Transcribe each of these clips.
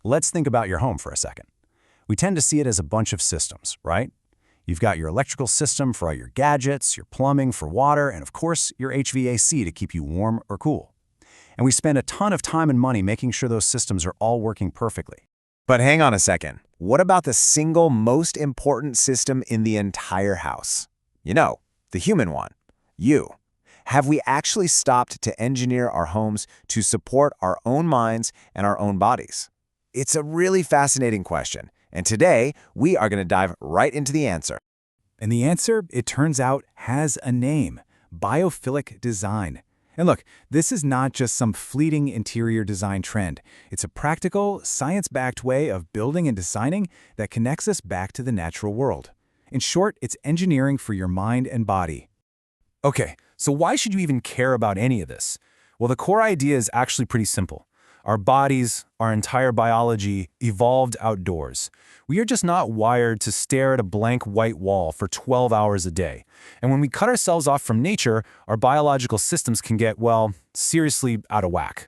Let's think about your home for a second. We tend to see it as a bunch of systems, right? You've got your electrical system for all your gadgets, your plumbing for water, and of course, your HVAC to keep you warm or cool. And we spend a ton of time and money making sure those systems are all working perfectly. But hang on a second. What about the single most important system in the entire house? You know, the human one. You. Have we actually stopped to engineer our homes to support our own minds and our own bodies? It's a really fascinating question, and today we are going to dive right into the answer. And the answer, it turns out, has a name: biophilic design. And look, this is not just some fleeting interior design trend. It's a practical, science-backed way of building and designing that connects us back to the natural world. In short, it's engineering for your mind and body. Okay, so why should you even care about any of this? Well, the core idea is actually pretty simple. Our bodies, our entire biology, evolved outdoors. We are just not wired to stare at a blank white wall for 12 hours a day. And when we cut ourselves off from nature, our biological systems can get, well, seriously out of whack.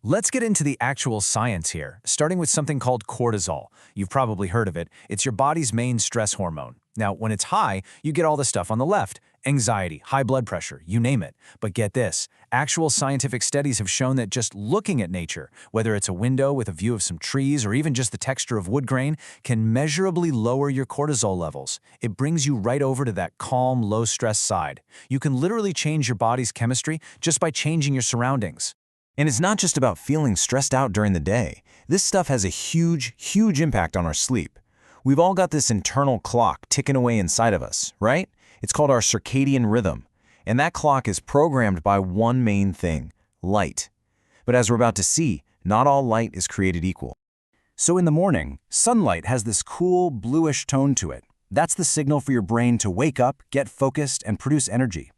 Let's get into the actual science here, starting with something called cortisol. You've probably heard of it. It's your body's main stress hormone. Now, when it's high, you get all the stuff on the left: anxiety, high blood pressure, you name it. But get this, actual scientific studies have shown that just looking at nature, whether it's a window with a view of some trees or even just the texture of wood grain, can measurably lower your cortisol levels. It brings you right over to that calm, low-stress side. You can literally change your body's chemistry just by changing your surroundings. And it's not just about feeling stressed out during the day. This stuff has a huge, huge impact on our sleep. We've all got this internal clock ticking away inside of us, right? It's called our circadian rhythm. And that clock is programmed by one main thing: light. But as we're about to see, not all light is created equal. So in the morning, sunlight has this cool, bluish tone to it. That's the signal for your brain to wake up, get focused, and produce energy.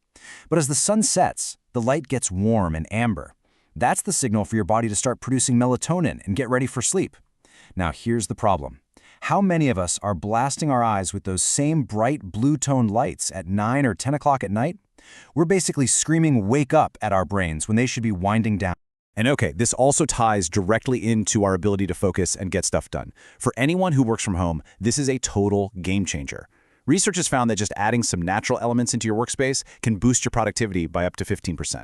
But as the sun sets, the light gets warm and amber. That's the signal for your body to start producing melatonin and get ready for sleep. Now here's the problem. How many of us are blasting our eyes with those same bright blue-toned lights at 9 or 10 o'clock at night? We're basically screaming "wake up" at our brains when they should be winding down. And okay, this also ties directly into our ability to focus and get stuff done. For anyone who works from home, this is a total game changer. Research has found that just adding some natural elements into your workspace can boost your productivity by up to 15%.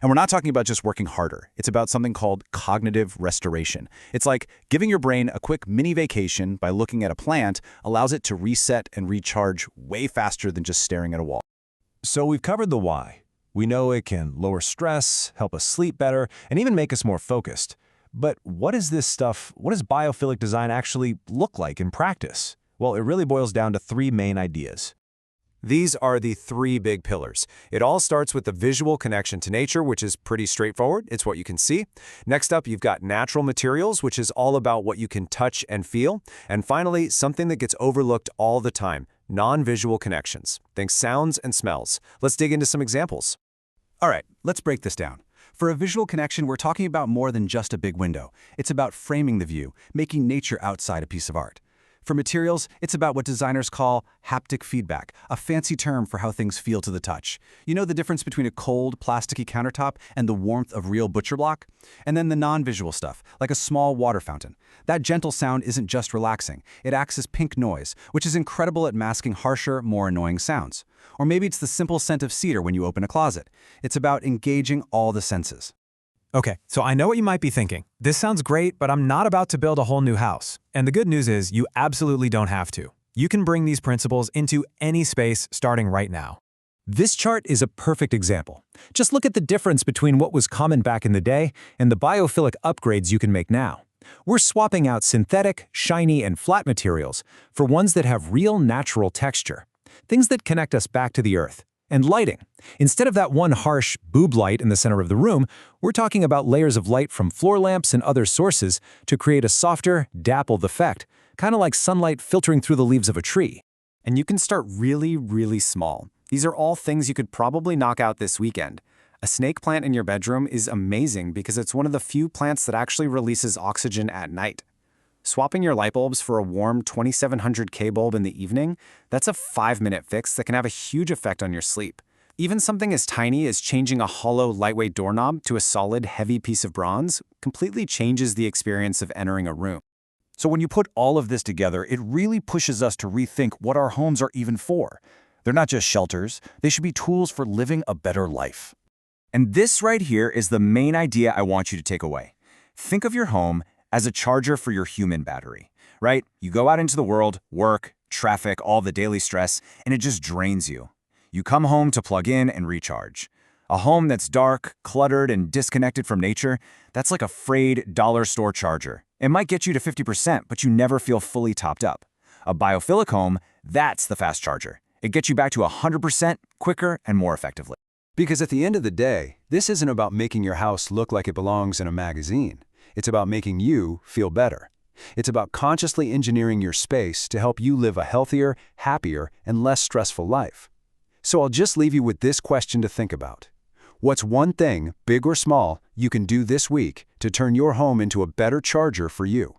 And we're not talking about just working harder. It's about something called cognitive restoration. It's like giving your brain a quick mini vacation by looking at a plant allows it to reset and recharge way faster than just staring at a wall. So we've covered the why. We know it can lower stress, help us sleep better, and even make us more focused. But what is this stuff? What does biophilic design actually look like in practice? Well, it really boils down to three main ideas. These are the three big pillars. It all starts with the visual connection to nature, which is pretty straightforward. It's what you can see. Next up, you've got natural materials, which is all about what you can touch and feel. And finally, something that gets overlooked all the time: non-visual connections. Think sounds and smells. Let's dig into some examples. All right, let's break this down. For a visual connection, we're talking about more than just a big window. It's about framing the view, making nature outside a piece of art. For materials, it's about what designers call haptic feedback, a fancy term for how things feel to the touch. You know the difference between a cold, plasticky countertop and the warmth of real butcher block? And then the non-visual stuff, like a small water fountain. That gentle sound isn't just relaxing. It acts as pink noise, which is incredible at masking harsher, more annoying sounds. Or maybe it's the simple scent of cedar when you open a closet. It's about engaging all the senses. Okay, so I know what you might be thinking. This sounds great, but I'm not about to build a whole new house. And the good news is you absolutely don't have to. You can bring these principles into any space starting right now. This chart is a perfect example. Just look at the difference between what was common back in the day and the biophilic upgrades you can make now. We're swapping out synthetic, shiny, and flat materials for ones that have real natural texture, things that connect us back to the earth. And lighting. Instead of that one harsh boob light in the center of the room, we're talking about layers of light from floor lamps and other sources to create a softer, dappled effect, kind of like sunlight filtering through the leaves of a tree. And you can start really, really small. These are all things you could probably knock out this weekend. A snake plant in your bedroom is amazing because it's one of the few plants that actually releases oxygen at night. Swapping your light bulbs for a warm 2700K bulb in the evening, that's a 5-minute fix that can have a huge effect on your sleep. Even something as tiny as changing a hollow, lightweight doorknob to a solid, heavy piece of bronze completely changes the experience of entering a room. So when you put all of this together, it really pushes us to rethink what our homes are even for. They're not just shelters, they should be tools for living a better life. And this right here is the main idea I want you to take away. Think of your home as a charger for your human battery, right? You go out into the world, work, traffic, all the daily stress, and it just drains you. You come home to plug in and recharge. A home that's dark, cluttered, and disconnected from nature, that's like a frayed dollar store charger. It might get you to 50%, but you never feel fully topped up. A Biophilic home, that's the fast charger. It gets you back to 100% quicker and more effectively. Because at the end of the day, this isn't about making your house look like it belongs in a magazine. It's about making you feel better. It's about consciously engineering your space to help you live a healthier, happier, and less stressful life. So I'll just leave you with this question to think about. What's one thing, big or small, you can do this week to turn your home into a better charger for you?